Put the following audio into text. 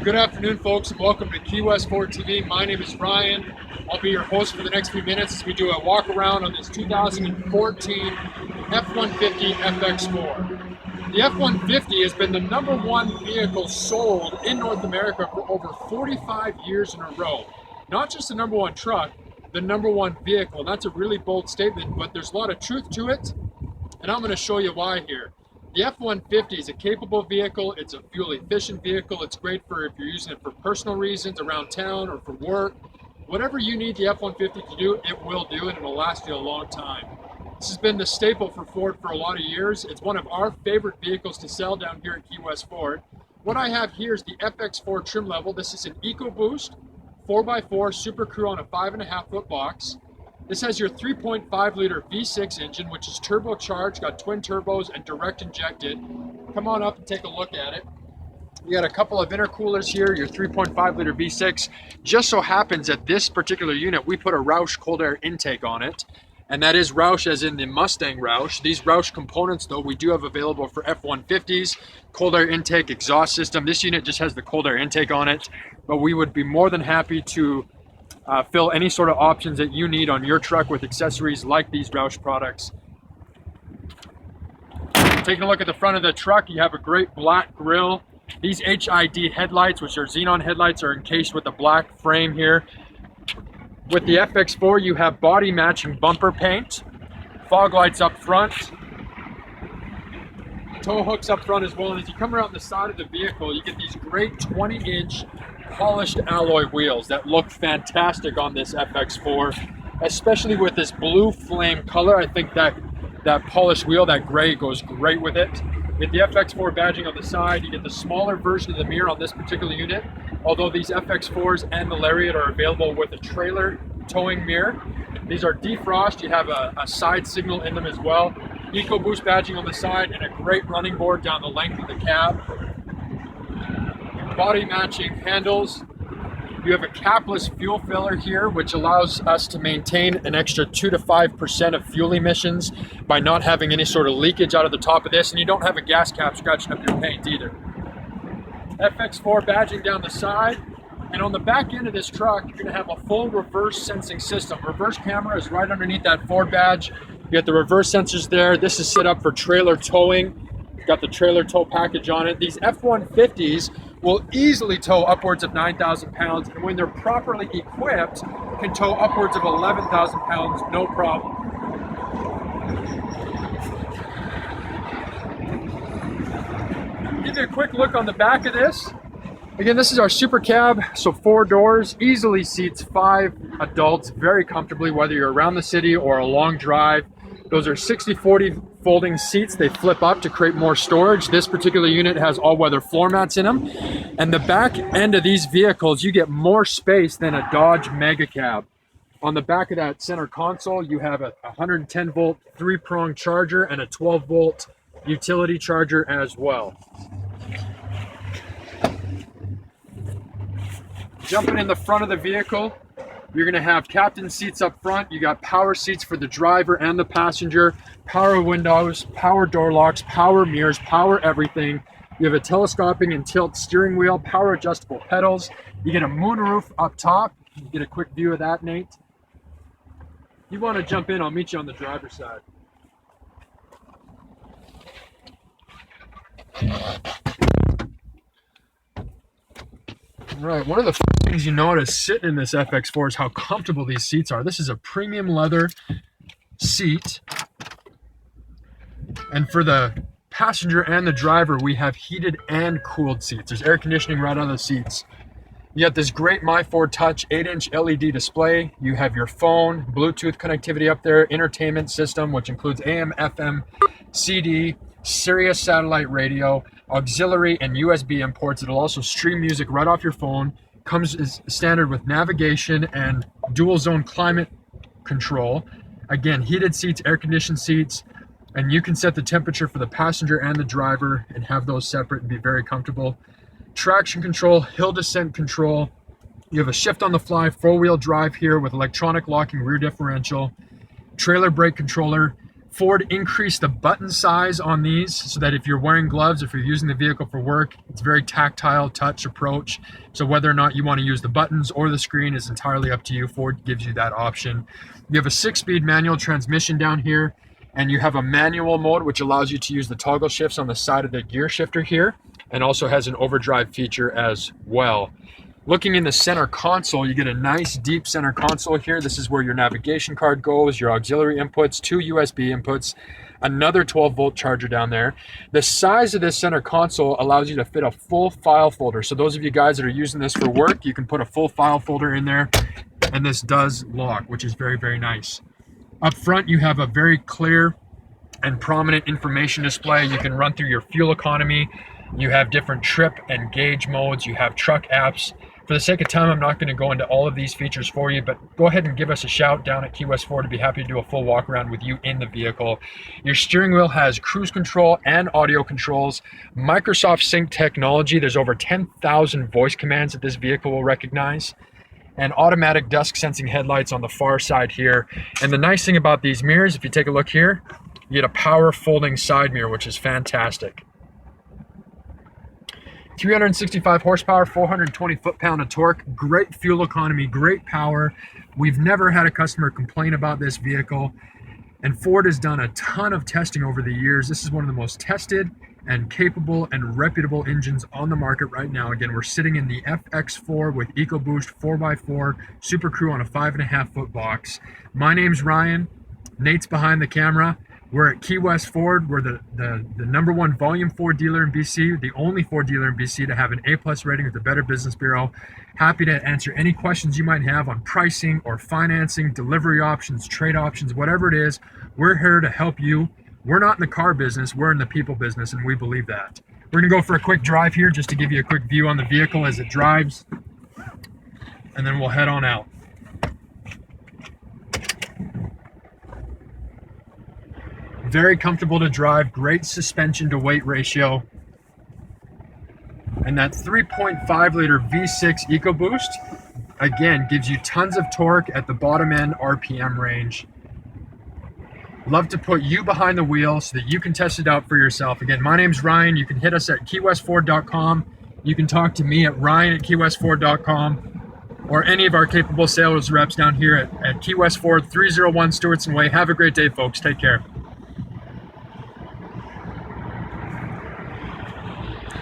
Good afternoon, folks, and welcome to keywestfordtv. My name is Ryan. I'll be your host for the next few minutes as we do a walk around on this 2014 F150 FX4. The F150 has been the #1 vehicle sold in North America for over 45 years in a row. Not just the #1 truck, the #1 vehicle. And that's a really bold statement, but there's a lot of truth to it, and I'm going to show you why here. The F150 is a capable vehicle. It's a fuel efficient vehicle. It's great for if you're using it for personal reasons around town or for work. Whatever you need the F150 to do, it will do, and it'll last you a long time. This has been the staple for Ford for a lot of years. It's one of our favorite vehicles to sell down here at Key West Ford. What I have here is the FX4 trim level. This is an EcoBoost 4x4 Super Crew on a 5.5 foot box. This has your 3.5 liter V6 engine, which is turbocharged, got twin turbos and direct injected. Come on up and take a look at it. You got a couple of intercoolers here, your 3.5 liter V6. Just so happens that this particular unit, we put a Roush cold air intake on it. And that is Roush as in the Mustang Roush. These Roush components though, we do have available for F150s, cold air intake, exhaust system. This unit just has the cold air intake on it, but we would be more than happy to fill any sort of options that you need on your truck with accessories like these Roush products. Taking a look at the front of the truck, you have a great black grille. These HID headlights, which are xenon headlights, are encased with a black frame here. With the FX4, you have body matching bumper paint, fog lights up front, tow hooks up front as well. And as you come around the side of the vehicle, you get these great 20-inch polished alloy wheels that look fantastic on this FX4, especially with this blue flame color. I think that polished wheel, that gray, goes great with it. With the FX4 badging on the side, you get the smaller version of the mirror on this particular unit, although these FX4s and the Lariat are available with a trailer towing mirror. These are defrost. You have a side signal in them as well. EcoBoost badging on the side and a great running board down the length of the cab. Body matching handles. You have a capless fuel filler here, which allows us to maintain an extra 2 to 5% of fuel emissions by not having any sort of leakage out of the top of this, and you don't have a gas cap scratching up your paint either. FX4 badging down the side, and on the back end of this truck, you're going to have a full reverse sensing system. Reverse camera is right underneath that Ford badge. You get the reverse sensors there. This is set up for trailer towing. Got the trailer tow package on it. These F150s will easily tow upwards of 9,000 pounds, and when they're properly equipped, can tow upwards of 11,000 pounds, no problem. Give you a quick look on the back of this. Again, this is our super cab, so 4 doors, easily seats 5 adults very comfortably, whether you're around the city or a long drive. Those are 60/40 folding seats. They flip up to create more storage. This particular unit has all-weather floor mats in them. And the back end of these vehicles, you get more space than a Dodge Mega Cab. On the back of that center console, you have a 110-volt 3-prong charger and a 12-volt utility charger as well. Jumping in the front of the vehicle, you're going to have captain seats up front. You got power seats for the driver and the passenger, power windows, power door locks, power mirrors, power everything. You have a telescoping and tilt steering wheel, power adjustable pedals. You get a moonroof up top. You get a quick view of that, Nate. If you want to jump in, I'll meet you on the driver's side. Right, one of the first things you notice sitting in this FX4 is how comfortable these seats are. This is a premium leather seat. And for the passenger and the driver, we have heated and cooled seats. There's air conditioning right on the seats. You got this great My Ford Touch 8-inch LED display. You have your phone, Bluetooth connectivity up there, entertainment system, which includes AM, FM, CD, Sirius satellite radio, auxiliary and USB imports. It'll also stream music right off your phone. Comes as standard with navigation and dual zone climate control. Again, heated seats, air conditioned seats, and you can set the temperature for the passenger and the driver and have those separate and be very comfortable. Traction control, hill descent control. You have a shift on the fly 4-wheel drive here with electronic locking rear differential, trailer brake controller, Ford increased the button size on these so that if you're wearing gloves, if you're using the vehicle for work, it's very tactile touch approach. So whether or not you want to use the buttons or the screen is entirely up to you. Ford gives you that option. You have a 6-speed manual transmission down here, and you have a manual mode, which allows you to use the toggle shifts on the side of the gear shifter here, and also has an overdrive feature as well. Looking in the center console, you get a nice deep center console here. This is where your navigation card goes, your auxiliary inputs, 2 USB inputs, another 12-volt charger down there. The size of this center console allows you to fit a full file folder. So those of you guys that are using this for work, you can put a full file folder in there, and this does lock, which is very, very nice. Up front, you have a very clear and prominent information display. You can run through your fuel economy. You have different trip and gauge modes. You have truck apps. For the sake of time, I'm not going to go into all of these features for you, but go ahead and give us a shout down at Key West Ford. I'd be happy to do a full walk around with you in the vehicle. Your steering wheel has cruise control and audio controls, Microsoft Sync technology. There's over 10,000 voice commands that this vehicle will recognize, and automatic dusk sensing headlights on the far side here. And the nice thing about these mirrors, if you take a look here, you get a power folding side mirror, which is fantastic. 365 horsepower, 420 foot-pound of torque, great fuel economy, great power. We've never had a customer complain about this vehicle, and Ford has done a ton of testing over the years. This is one of the most tested and capable and reputable engines on the market right now. Again, we're sitting in the FX4 with EcoBoost 4x4 Super Crew on a 5.5-foot box. My name's Ryan. Nate's behind the camera. We're at Key West Ford. We're the #1 volume Ford dealer in BC, the only Ford dealer in BC to have an A+ rating with the Better Business Bureau. Happy to answer any questions you might have on pricing or financing, delivery options, trade options, whatever it is. We're here to help you. We're not in the car business, we're in the people business, and we believe that. We're gonna go for a quick drive here just to give you a quick view on the vehicle as it drives, and then we'll head on out. Very comfortable to drive, great suspension to weight ratio. And that 3.5 liter V6 EcoBoost, again, gives you tons of torque at the bottom end RPM range. Love to put you behind the wheel so that you can test it out for yourself. Again, my name's Ryan. You can hit us at keywestford.com. You can talk to me at ryan@keywestford.com, or any of our capable sales reps down here at Key West Ford, 301 Stewardson Way. Have a great day, folks. Take care.